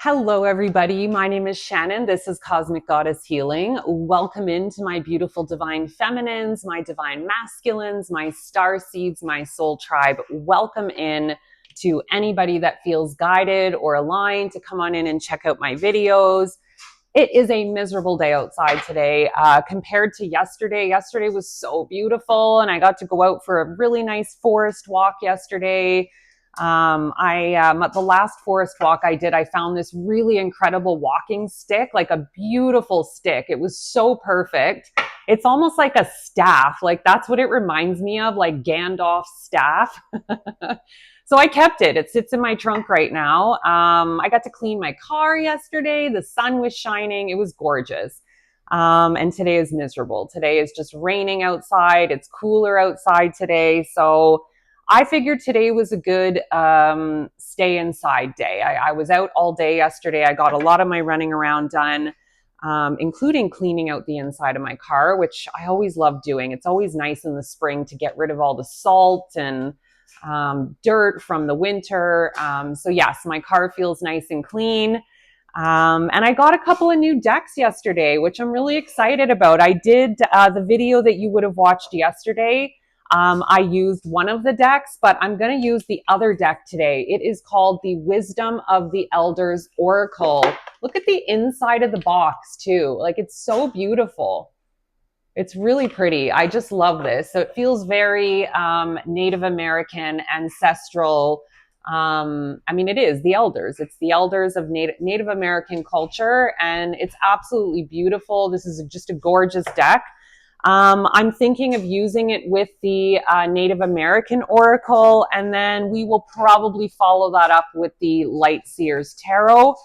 Hello, everybody. My name is Shannon. This is Cosmic Goddess Healing. Welcome into my beautiful divine feminines, my divine masculines, my star seeds, my soul tribe. Welcome in to anybody that feels guided or aligned to come on in and check out my videos. It is a miserable day outside today compared to yesterday. Yesterday was so beautiful, and I got to go out for a really nice forest walk yesterday. At the last forest walk I did, I found this really incredible walking stick, like a beautiful stick. It was so perfect. It's almost like a staff. Like that's what it reminds me of, like Gandalf's staff. So I kept it. It sits in my trunk right now. I got to clean my car yesterday. The sun was shining. It was gorgeous. And today is miserable. Today is just raining outside. It's cooler outside today. So I figured today was a good stay inside day. I was out all day yesterday. I got a lot of my running around done, including cleaning out the inside of my car, which I always love doing. It's always nice in the spring to get rid of all the salt and dirt from the winter. So yes, my car feels nice and clean. And I got a couple of new decks yesterday, which I'm really excited about. I did the video that you would have watched yesterday. I used one of the decks, but I'm going to use the other deck today. It is called the Wisdom of the Elders Oracle. Look at the inside of the box too. Like it's so beautiful. It's really pretty. I just love this. So it feels very Native American, ancestral. It is the elders. It's the elders of Native American culture, and it's absolutely beautiful. This is just a gorgeous deck. I'm thinking of using it with the Native American Oracle, and then we will probably follow that up with the Light Seers Tarot.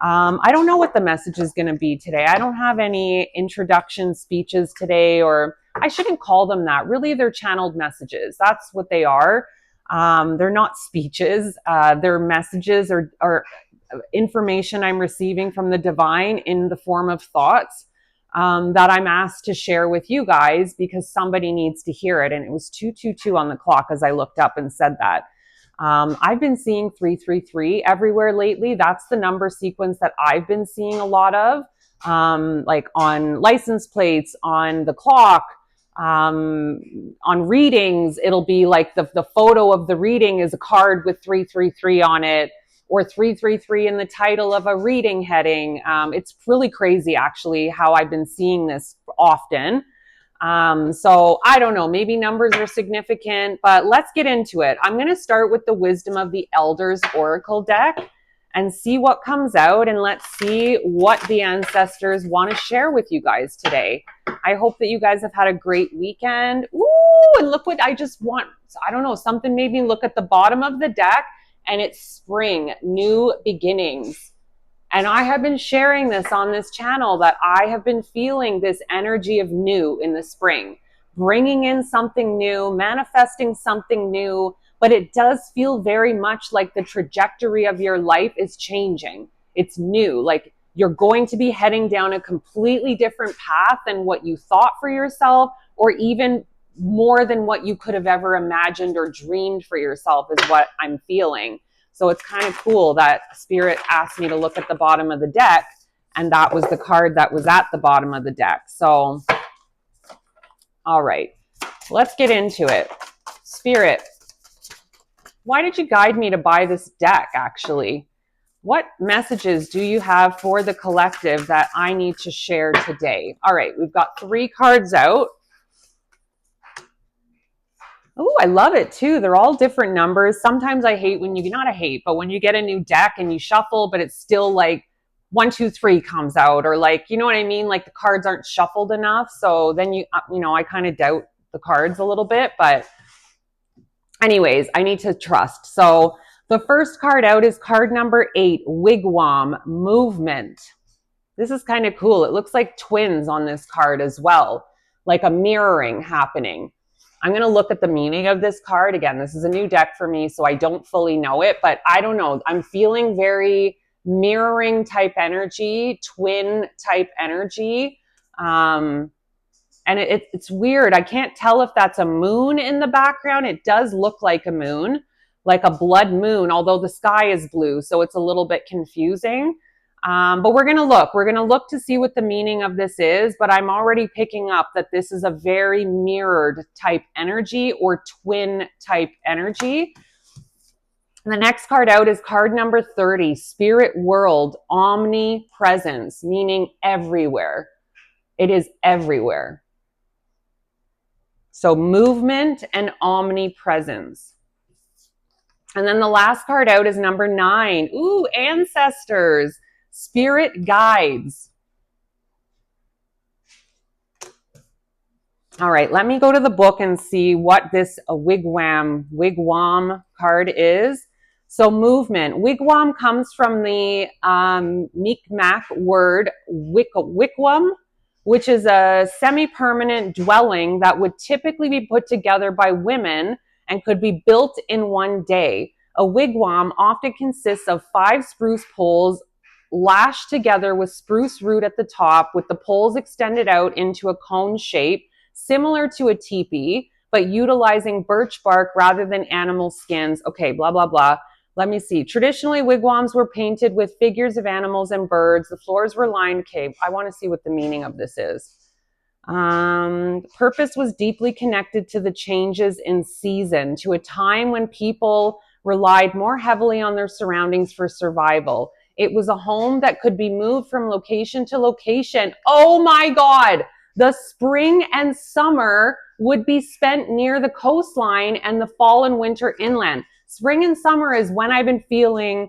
I don't know what the message is going to be today. I don't have any introduction speeches today, or I shouldn't call them that. Really, they're channeled messages. That's what they are. They're not speeches. They're messages or information I'm receiving from the divine in the form of thoughts that I'm asked to share with you guys because somebody needs to hear it. And it was 222 on the clock as I looked up and said that. I've been seeing 333 everywhere lately. That's the number sequence that I've been seeing a lot of, like on license plates, on the clock, on readings. It'll be like the photo of the reading is a card with 333 on it, or 333 in the title of a reading heading. It's really crazy, actually, how I've been seeing this often. So I don't know, maybe numbers are significant, but let's get into it. I'm going to start with the Wisdom of the Elders Oracle deck and see what comes out, and let's see what the ancestors want to share with you guys today. I hope that you guys have had a great weekend. Ooh, and look what I just want. I don't know, something made me look at the bottom of the deck, and it's spring, new beginnings. And I have been sharing this on this channel that I have been feeling this energy of new in the spring, bringing in something new, manifesting something new, but it does feel very much like the trajectory of your life is changing. It's new, like you're going to be heading down a completely different path than what you thought for yourself, or even more than what you could have ever imagined or dreamed for yourself is what I'm feeling. So it's kind of cool that Spirit asked me to look at the bottom of the deck, and that was the card that was at the bottom of the deck. So, all right, let's get into it. Spirit, why did you guide me to buy this deck, actually? What messages do you have for the collective that I need to share today? All right, we've got 3 cards out. Oh, I love it too. They're all different numbers. Sometimes I hate when you, not a hate, but when you get a new deck and you shuffle, but it's still like 1, 2, 3 comes out, or like, you know what I mean? Like the cards aren't shuffled enough. So then I kind of doubt the cards a little bit, but anyways, I need to trust. So the first card out is card number 8, Wigwam, Movement. This is kind of cool. It looks like twins on this card as well, like a mirroring happening. I'm going to look at the meaning of this card. Again, this is a new deck for me, so I don't fully know it, but I don't know. I'm feeling very mirroring type energy, twin type energy. And it's weird. I can't tell if that's a moon in the background. It does look like a moon, like a blood moon, although the sky is blue, so it's a little bit confusing. But we're going to look to see what the meaning of this is, but I'm already picking up that this is a very mirrored type energy or twin type energy. And the next card out is card number 30, Spirit World, Omnipresence, meaning everywhere. It is everywhere. So movement and omnipresence. And then the last card out is number 9. Ooh, ancestors, spirit guides. All right, let me go to the book and see what this wigwam card is. So movement. Wigwam comes from the Mi'kmaq word wigwam, which is a semi-permanent dwelling that would typically be put together by women and could be built in one day. A wigwam often consists of 5 spruce poles lashed together with spruce root at the top, with the poles extended out into a cone shape, similar to a teepee, but utilizing birch bark rather than animal skins. Okay, blah, blah, blah. Let me see. Traditionally, wigwams were painted with figures of animals and birds. The floors were lined. Okay, I want to see what the meaning of this is. Purpose was deeply connected to the changes in season, to a time when people relied more heavily on their surroundings for survival. It was a home that could be moved from location to location. Oh my God! The spring and summer would be spent near the coastline and the fall and winter inland. Spring and summer is when I've been feeling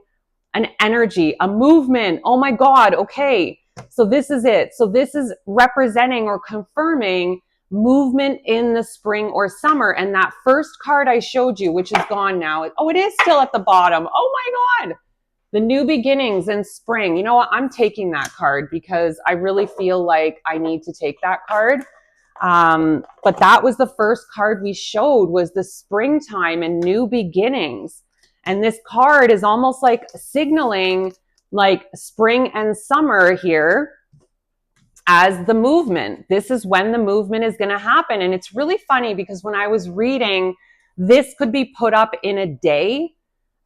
an energy, a movement. Oh my God, okay. So this is it. So this is representing or confirming movement in the spring or summer. And that first card I showed you, which is gone now. Oh, it is still at the bottom. Oh my God. The new beginnings in spring. You know what? I'm taking that card because I really feel like I need to take that card. But that was the first card we showed, was the springtime and new beginnings. And this card is almost like signaling like spring and summer here as the movement. This is when the movement is going to happen. And it's really funny because when I was reading, this could be put up in a day.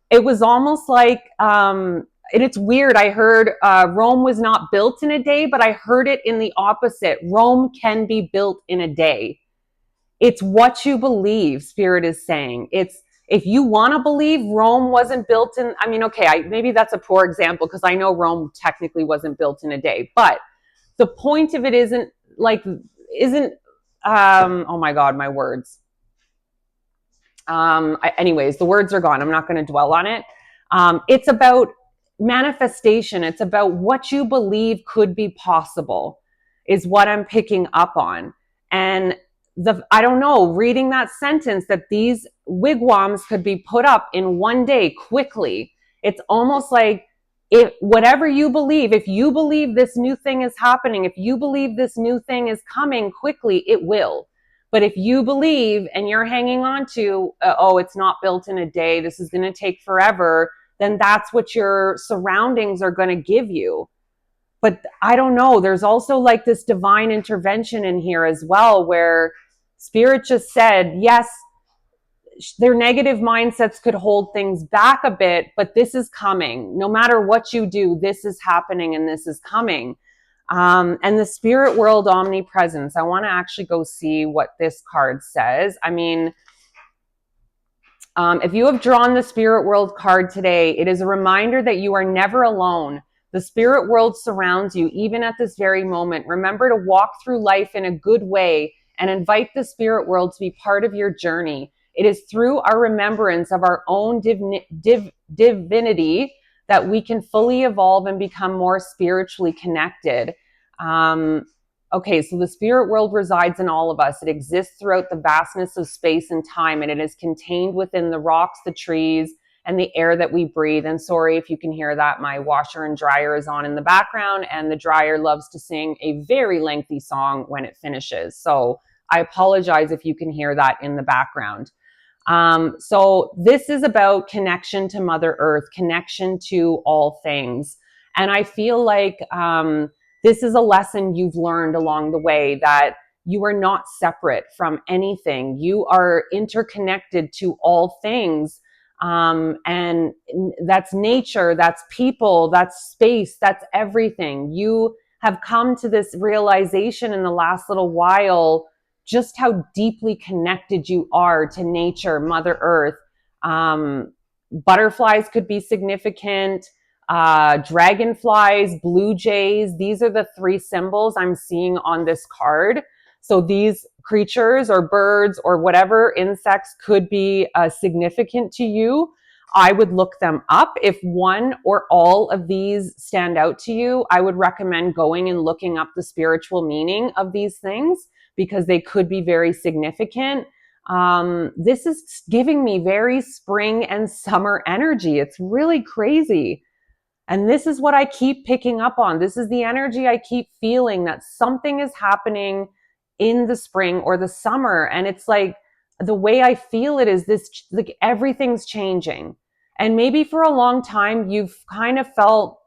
It was almost like, and it's weird. I heard Rome was not built in a day, but I heard it in the opposite. Rome can be built in a day. It's what you believe, Spirit is saying. It's, if you want to believe Rome wasn't built in, I mean, okay, maybe that's a poor example because I know Rome technically wasn't built in a day, but the point of it isn't, oh my God, my words. Anyways, the words are gone. I'm not going to dwell on it. It's about manifestation. It's about what you believe could be possible is what I'm picking up on. And I don't know, reading that sentence that these wigwams could be put up in one day quickly. It's almost like whatever you believe, if you believe this new thing is happening, if you believe this new thing is coming quickly, it will. But if you believe and you're hanging on to, oh, it's not built in a day, this is going to take forever, then that's what your surroundings are going to give you. But I don't know, there's also like this divine intervention in here as well, where Spirit just said, yes, their negative mindsets could hold things back a bit, but this is coming. No matter what you do, this is happening and this is coming. And the spirit world omnipresence. I want to actually go see what this card says. I mean, if you have drawn the spirit world card today, it is a reminder that you are never alone. The spirit world surrounds you, even at this very moment. Remember to walk through life in a good way and invite the spirit world to be part of your journey. It is through our remembrance of our own divinity that we can fully evolve and become more spiritually connected. Okay, so the spirit world resides in all of us. It exists throughout the vastness of space and time, and it is contained within the rocks, the trees, and the air that we breathe. And sorry if you can hear that, my washer and dryer is on in the background, and the dryer loves to sing a very lengthy song when it finishes. So I apologize if you can hear that in the background. So this is about connection to Mother Earth, connection to all things. And I feel like this is a lesson you've learned along the way, that you are not separate from anything. You are interconnected to all things. And that's nature, that's people, that's space, that's everything. You have come to this realization in the last little while just how deeply connected you are to nature, Mother Earth. Butterflies could be significant, dragonflies, blue jays. These are the three symbols I'm seeing on this card. So these creatures or birds or whatever insects could be significant to you. I would look them up. If one or all of these stand out to you, I would recommend going and looking up the spiritual meaning of these things because they could be very significant. This is giving me very spring and summer energy. It's really crazy. And this is what I keep picking up on. This is the energy I keep feeling, that something is happening in the spring or the summer. And it's like the way I feel it is this, like everything's changing. And maybe for a long time, you've kind of felt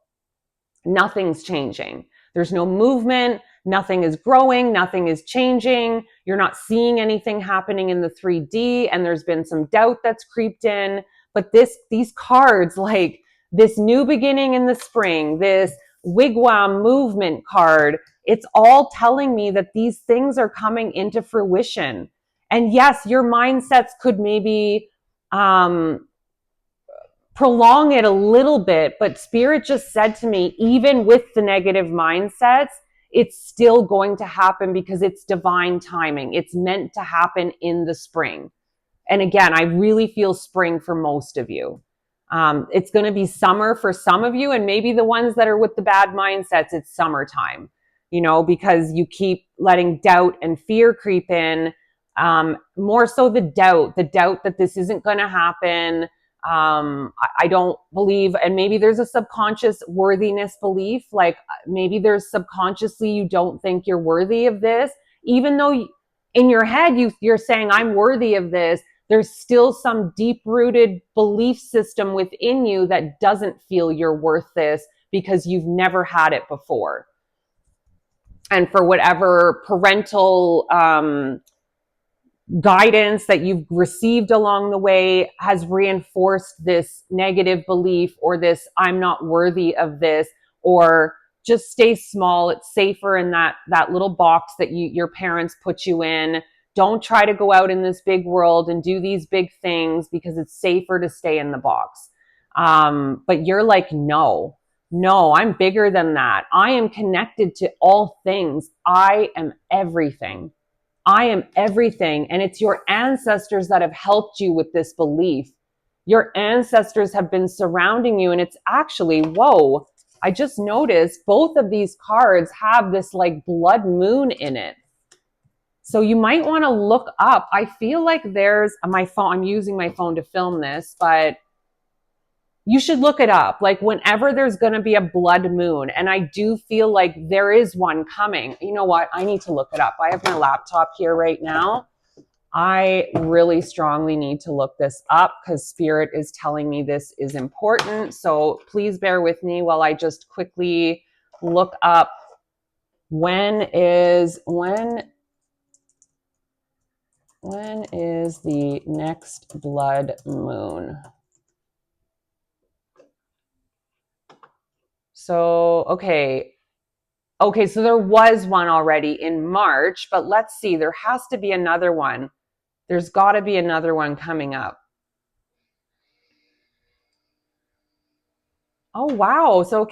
nothing's changing. There's no movement. Nothing is growing. Nothing is changing. You're not seeing anything happening in the 3D. And there's been some doubt that's creeped in. But these cards, like this new beginning in the spring, this wigwam movement card, it's all telling me that these things are coming into fruition. And yes, your mindsets could maybe prolong it a little bit, but Spirit just said to me, even with the negative mindsets, it's still going to happen because it's divine timing. It's meant to happen in the spring. And again, I really feel spring for most of you. It's going to be summer for some of you, and maybe the ones that are with the bad mindsets, it's summertime, because you keep letting doubt and fear creep in. More so the doubt that this isn't going to happen. I don't believe, and maybe there's a subconscious worthiness belief, like maybe there's subconsciously you don't think you're worthy of this, even though in your head you're saying I'm worthy of this. There's still some deep-rooted belief system within you that doesn't feel you're worth this because you've never had it before. And for whatever parental guidance that you've received along the way has reinforced this negative belief or this I'm not worthy of this, or just stay small. It's safer in that little box that your parents put you in. Don't try to go out in this big world and do these big things because it's safer to stay in the box. But you're like, no, I'm bigger than that. I am connected to all things. I am everything. I am everything. And it's your ancestors that have helped you with this belief. Your ancestors have been surrounding you. And it's actually, whoa, I just noticed both of these cards have this like blood moon in it. So you might want to look up. I feel like there's my phone. I'm using my phone to film this, but you should look it up. Like whenever there's going to be a blood moon, and I do feel like there is one coming. You know what? I need to look it up. I have my laptop here right now. I really strongly need to look this up because Spirit is telling me this is important. So please bear with me while I just quickly look up when is the next blood moon? So, okay, so there was one already in March, but let's see, there has to be another one. There's got to be another one coming up. Oh, wow. So,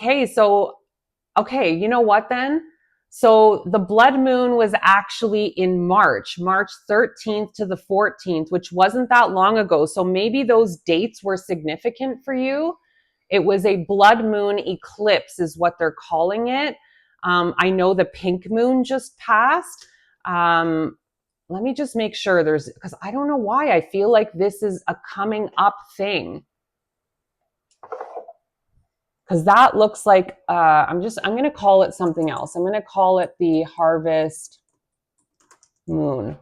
okay, you know what then? So the blood moon was actually in March 13th to the 14th, which wasn't that long ago. So maybe those dates were significant for you. It was a blood moon eclipse is what they're calling it. I know the pink moon just passed. Let me just make sure because I don't know why I feel like this is a coming up thing. Because that looks like, I'm going to call it something else. I'm going to call it the harvest moon.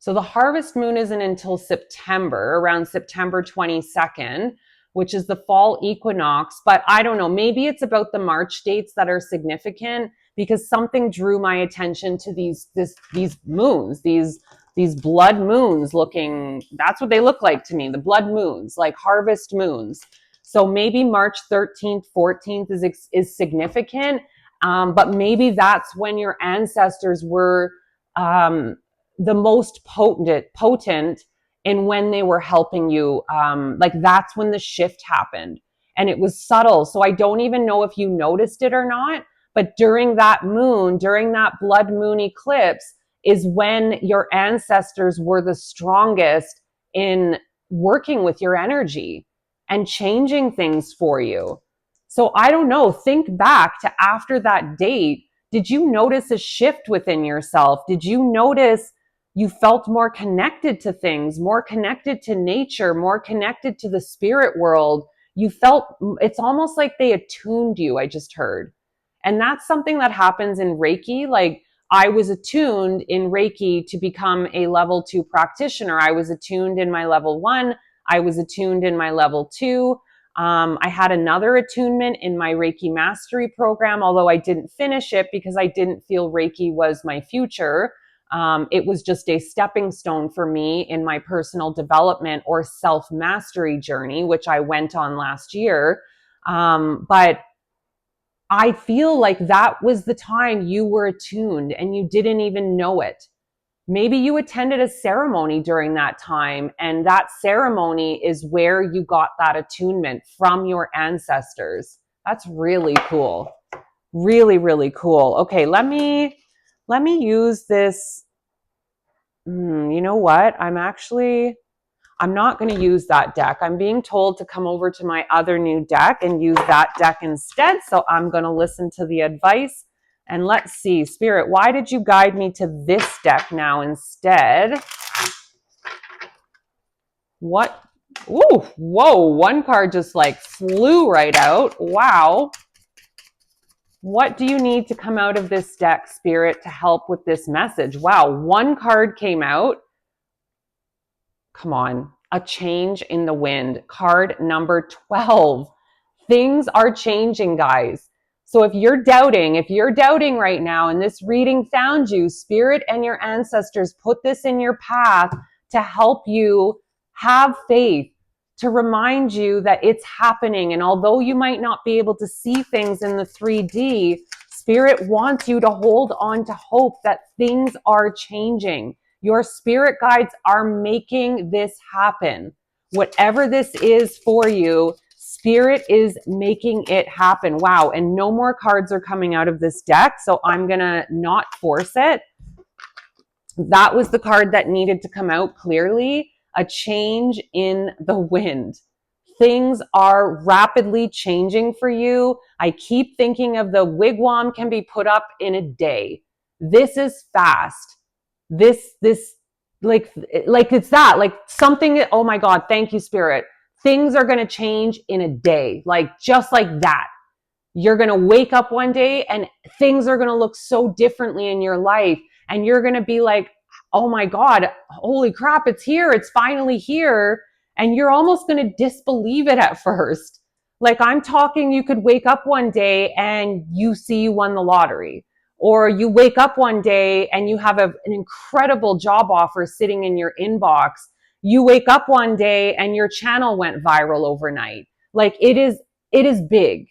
So the harvest moon isn't until September, around September 22nd, which is the fall equinox. But I don't know, maybe it's about the March dates that are significant because something drew my attention to these moons, these these blood moons looking, that's what they look like to me, the blood moons, like harvest moons. So maybe March 13th, 14th is significant, but maybe that's when your ancestors were the most potent in when they were helping you. Like that's when the shift happened, and it was subtle. So I don't even know if you noticed it or not, but during that moon, during that blood moon eclipse, is when your ancestors were the strongest in working with your energy and changing things for you. So I don't know, think back to after that date. Did you notice a shift within yourself? Did you notice you felt more connected to things, more connected to nature, more connected to the spirit world? You felt, it's almost like they attuned you, I just heard. And that's something that happens in Reiki. Like I was attuned in Reiki to become a level 2 practitioner. I was attuned in my level 1. I was attuned in my level 2. I had another attunement in my Reiki mastery program, although I didn't finish it because I didn't feel Reiki was my future. It was just a stepping stone for me in my personal development or self-mastery journey, which I went on last year. But I feel like that was the time you were attuned and you didn't even know it. Maybe you attended a ceremony during that time, and that ceremony is where you got that attunement from your ancestors. That's really cool. Really, really cool. Okay, let me use this. You know what? I'm not going to use that deck. I'm being told to come over to my other new deck and use that deck instead. So I'm going to listen to the advice. And let's see, Spirit, why did you guide me to this deck now instead? What? Ooh, whoa, one card just like flew right out. Wow. What do you need to come out of this deck, Spirit, to help with this message? Wow, one card came out. Come on. A change in the wind. Card number 12. Things are changing, guys. So if you're doubting right now and this reading found you, Spirit and your ancestors put this in your path to help you have faith, to remind you that it's happening. And although you might not be able to see things in the 3D, Spirit wants you to hold on to hope that things are changing. Your spirit guides are making this happen. Whatever this is for you, Spirit is making it happen. Wow. And no more cards are coming out of this deck, so I'm going to not force it. That was the card that needed to come out clearly. A change in the wind. Things are rapidly changing for you. I keep thinking of the wigwam can be put up in a day. This is fast. This like it's that, like something, oh my God, thank you, Spirit. Things are going to change in a day, like just like that. You're going to wake up one day and things are going to look so differently in your life. And you're going to be like, oh my God, holy crap, it's here. It's finally here. And you're almost going to disbelieve it at first. Like I'm talking, you could wake up one day and you see you won the lottery. Or you wake up one day and you have an incredible job offer sitting in your inbox. You wake up one day and your channel went viral overnight. Like it is big.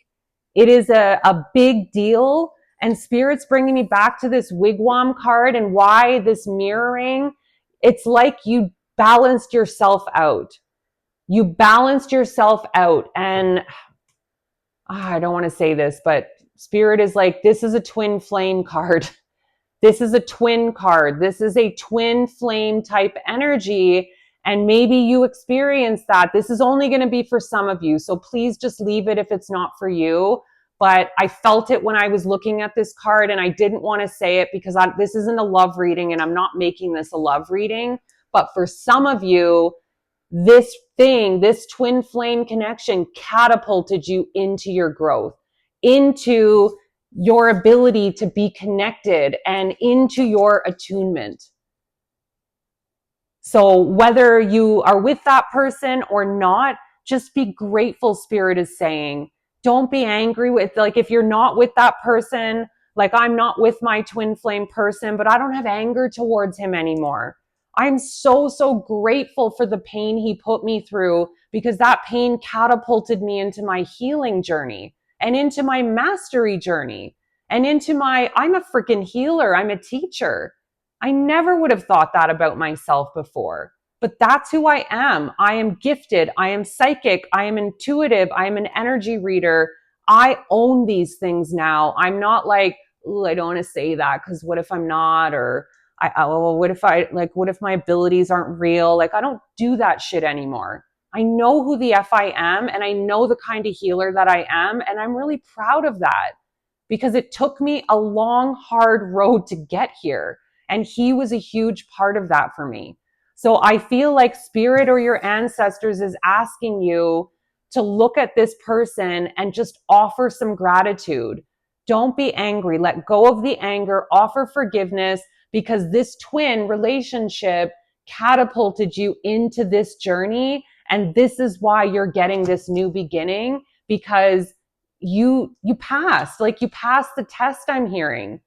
It is a big deal. And Spirit's bringing me back to this wigwam card and why this mirroring. It's like you balanced yourself out. You balanced yourself out. And I don't want to say this, but Spirit is like, this is a twin flame card. This is a twin card. This is a twin flame type energy. And maybe you experience that. This is only going to be for some of you. So please just leave it if it's not for you. But I felt it when I was looking at this card and I didn't want to say it because this isn't a love reading and I'm not making this a love reading. But for some of you, this twin flame connection catapulted you into your growth, into your ability to be connected and into your attunement. So whether you are with that person or not, just be grateful, Spirit is saying. Don't be angry with, like, if you're not with that person, like I'm not with my twin flame person, but I don't have anger towards him anymore. I'm so, so grateful for the pain he put me through, because that pain catapulted me into my healing journey and into my mastery journey and into I'm a freaking healer. I'm a teacher. I never would have thought that about myself before, but that's who I am. I am gifted. I am psychic. I am intuitive. I am an energy reader. I own these things now. I'm not like, ooh, I don't want to say that because what if I'm not? Or what if my abilities aren't real? Like, I don't do that shit anymore. I know who the F I am, and I know the kind of healer that I am. And I'm really proud of that, because it took me a long, hard road to get here. And he was a huge part of that for me. So I feel like spirit or your ancestors is asking you to look at this person and just offer some gratitude. Don't be angry. Let go of the anger, offer forgiveness, because this twin relationship catapulted you into this journey. And this is why you're getting this new beginning, because you passed the test. I'm hearing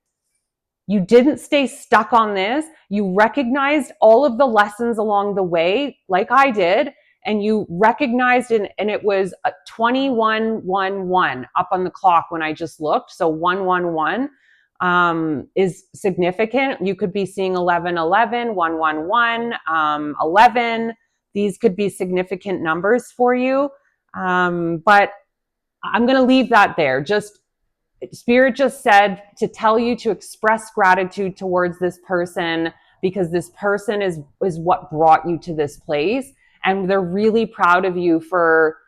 you didn't stay stuck on this. You recognized all of the lessons along the way, like I did, and you recognized it, and it was a 2111 up on the clock when I just looked. So 111 is significant. You could be seeing 1111, 111, 11. These could be significant numbers for you. But I'm going to leave that there. Spirit just said to tell you to express gratitude towards this person, because this person is what brought you to this place. And they're really proud of you for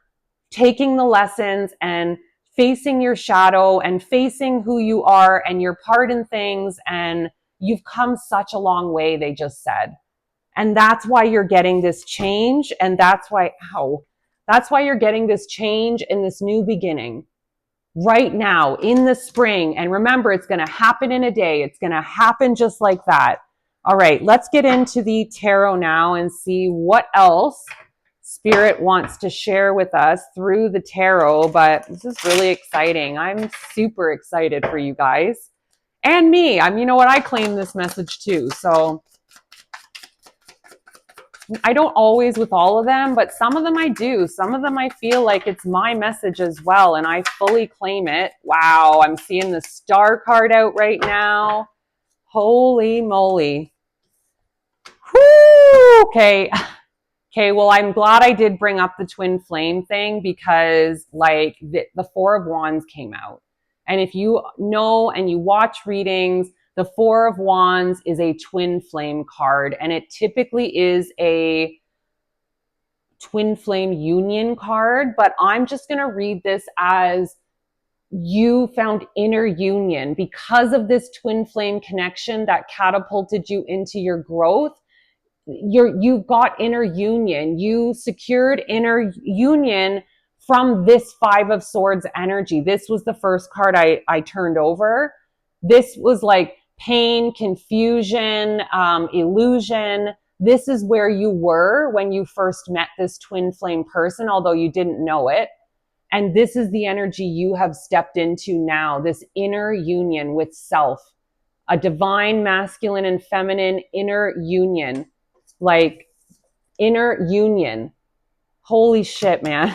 taking the lessons and facing your shadow and facing who you are and your part in things. And you've come such a long way, they just said. And that's why you're getting this change. And that's why you're getting this change in this new beginning right now in the spring. And remember, it's going to happen in a day. It's going to happen just like that. All right, let's get into the tarot now and see what else Spirit wants to share with us through the tarot. But this is really exciting. I'm super excited for you guys and me. You know what? I claim this message too. So I don't always with all of them, but some of them I do. Some of them I feel like it's my message as well, and I fully claim it. Wow, I'm seeing the star card out right now. Holy moly. Whoo! Okay, well, I'm glad I did bring up the twin flame thing, because like the Four of Wands came out. And if you know and you watch readings, the Four of Wands is a twin flame card, and it typically is a twin flame union card. But I'm just going to read this as you found inner union because of this twin flame connection that catapulted you into your growth. You've got inner union. You secured inner union from this Five of Swords energy. This was the first card I turned over. This was like pain, confusion, illusion. This is where you were when you first met this twin flame person, although you didn't know it. And this is the energy you have stepped into now, this inner union with self, a divine masculine and feminine inner union, like inner union. Holy shit, man.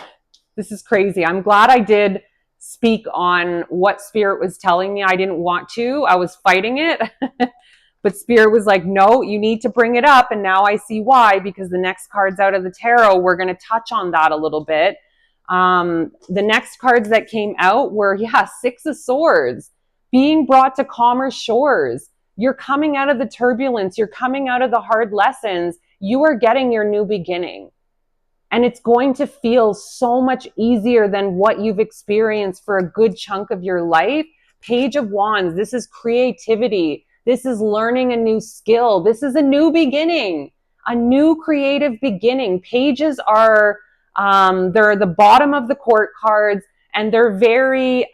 This is crazy. I'm glad I did speak on what Spirit was telling me. I didn't want to. I was fighting it. But Spirit was like, no, you need to bring it up. And now I see why, because the next cards out of the tarot, we're going to touch on that a little bit. The next cards that came out were, Six of Swords, being brought to calmer shores. You're coming out of the turbulence. You're coming out of the hard lessons. You are getting your new beginning. And it's going to feel so much easier than what you've experienced for a good chunk of your life. Page of Wands, this is creativity. This is learning a new skill. This is a new beginning, a new creative beginning. Pages are, they're the bottom of the court cards, and they're very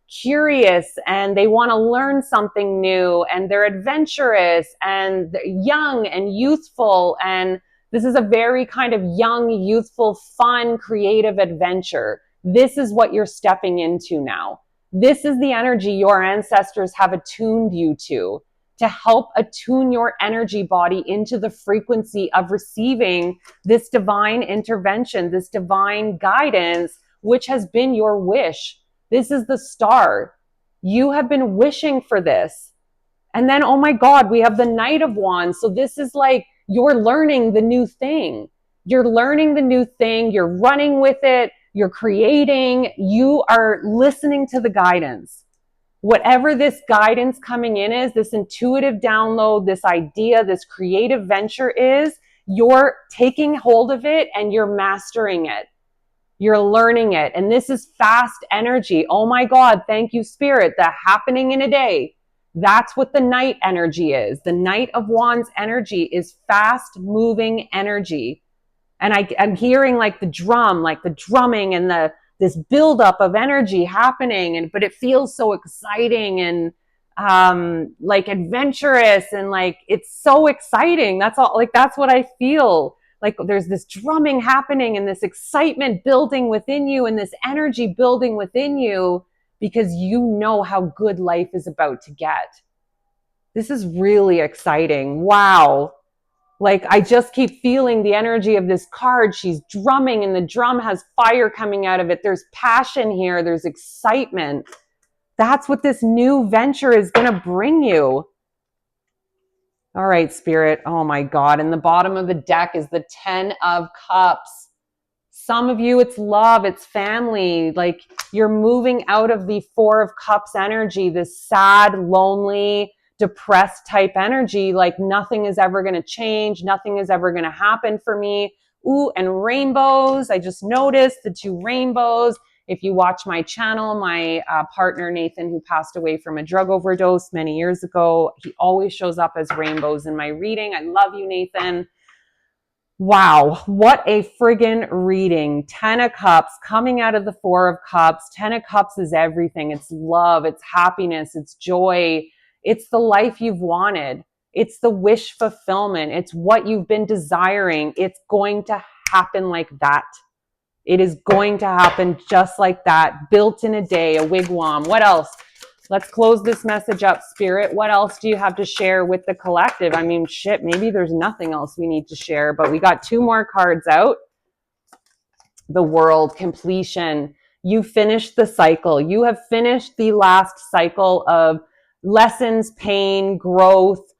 curious, and they want to learn something new, and they're adventurous, and they're young and youthful, and this is a very kind of young, youthful, fun, creative adventure. This is what you're stepping into now. This is the energy your ancestors have attuned you to. to help attune your energy body into the frequency of receiving this divine intervention, this divine guidance, which has been your wish. This is the star. You have been wishing for this. And then, oh my God, we have the Knight of Wands. So this is like you're learning the new thing. You're learning the new thing. You're running with it. You're creating. You are listening to the guidance. Whatever this guidance coming in is, this intuitive download, this idea, this creative venture is, you're taking hold of it and you're mastering it. You're learning it. And this is fast energy. Oh my God, thank you, Spirit. That happening in a day. That's what the Knight energy is. The Knight of Wands energy is fast moving energy. And I'm hearing like the drum, like the drumming and this buildup of energy happening. But it feels so exciting and like adventurous and like it's so exciting. That's all. Like that's what I feel. Like there's this drumming happening and this excitement building within you and this energy building within you because you know how good life is about to get. This is really exciting. Wow. Like I just keep feeling the energy of this card. She's drumming and the drum has fire coming out of it. There's passion here. There's excitement. That's what this new venture is going to bring you. All right, Spirit. Oh my God. And the bottom of the deck is the 10 of Cups. Some of you, it's love, it's family. Like you're moving out of the 4 of Cups energy, this sad, lonely, depressed type energy. Like nothing is ever going to change. Nothing is ever going to happen for me. Ooh, and rainbows. I just noticed the 2 rainbows. If you watch my channel, my partner, Nathan, who passed away from a drug overdose many years ago, he always shows up as rainbows in my reading. I love you, Nathan. Wow, what a friggin' reading. 10 of Cups coming out of the 4 of Cups. 10 of Cups is everything. It's love, it's happiness, it's joy. It's the life you've wanted. It's the wish fulfillment. It's what you've been desiring. It's going to happen like that. It is going to happen just like that, built in a day, a wigwam. What else? Let's close this message up, Spirit. What else do you have to share with the collective? I mean, shit, maybe there's nothing else we need to share, but we got 2 more cards out. The World, completion. You finished the cycle. You have finished the last cycle of lessons, pain, growth,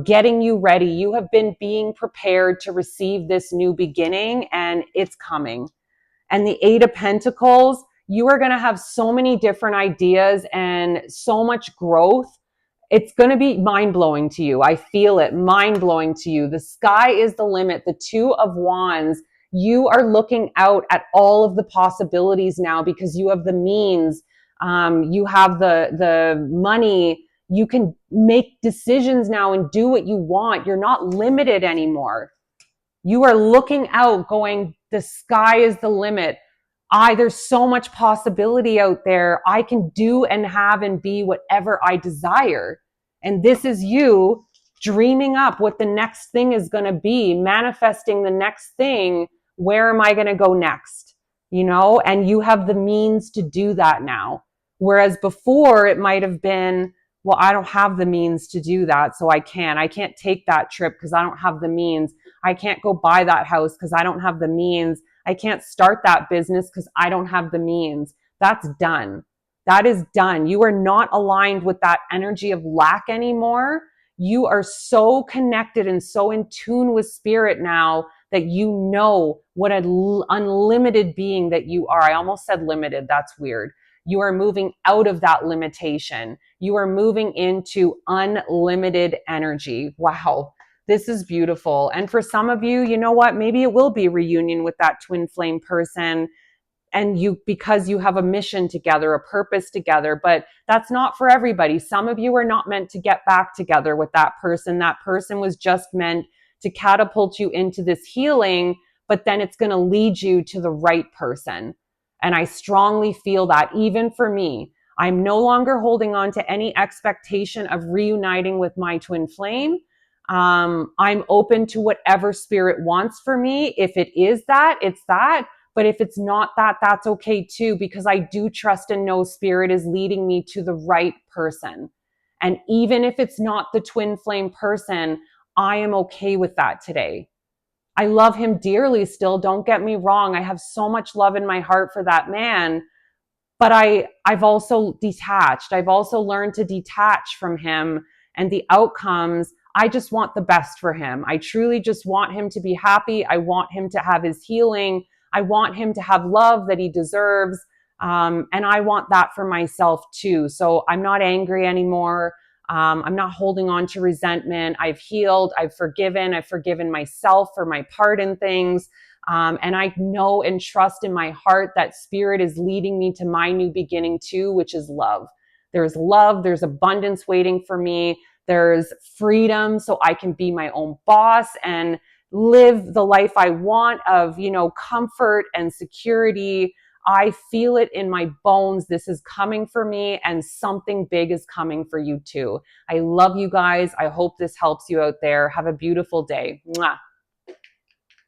getting you ready. You have been being prepared to receive this new beginning, and it's coming. And the 8 of Pentacles, you are going to have so many different ideas and so much growth. It's going to be mind-blowing to you. I feel it, mind-blowing to you. The sky is the limit. The 2 of Wands, you are looking out at all of the possibilities now because you have the means. You have the money. You can make decisions now and do what you want. You're not limited anymore. You are looking out going, the sky is the limit. There's so much possibility out there. I can do and have and be whatever I desire. And this is you dreaming up what the next thing is going to be, manifesting the next thing. Where am I going to go next? You know, and you have the means to do that now. Whereas before it might have been, well, I don't have the means to do that. So I can't take that trip because I don't have the means. I can't go buy that house because I don't have the means. I can't start that business because I don't have the means. That's done. That is done. You are not aligned with that energy of lack anymore. You are so connected and so in tune with Spirit now that you know what an unlimited being that you are. I almost said limited. That's weird. You are moving out of that limitation. You are moving into unlimited energy. Wow. This is beautiful. And for some of you, you know what? Maybe it will be a reunion with that twin flame person and you, because you have a mission together, a purpose together, but that's not for everybody. Some of you are not meant to get back together with that person. That person was just meant to catapult you into this healing, but then it's going to lead you to the right person. And I strongly feel that even for me, I'm no longer holding on to any expectation of reuniting with my twin flame. I'm open to whatever Spirit wants for me. If it is that, it's that. But if it's not that, that's okay too, because I do trust and know Spirit is leading me to the right person. And even if it's not the twin flame person, I am okay with that today. I love him dearly still. Don't get me wrong. I have so much love in my heart for that man, but I've also detached. I've also learned to detach from him and the outcomes. I just want the best for him. I truly just want him to be happy. I want him to have his healing. I want him to have love that he deserves. And I want that for myself too. So I'm not angry anymore. I'm not holding on to resentment. I've healed. I've forgiven myself for my part in things. And I know and trust in my heart that spirit is leading me to my new beginning too, which is love. There's love. There's abundance waiting for me. There's freedom so I can be my own boss and live the life I want of, comfort and security. I feel it in my bones. This is coming for me, and something big is coming for you too. I love you guys. I hope this helps you out there. Have a beautiful day. Mwah.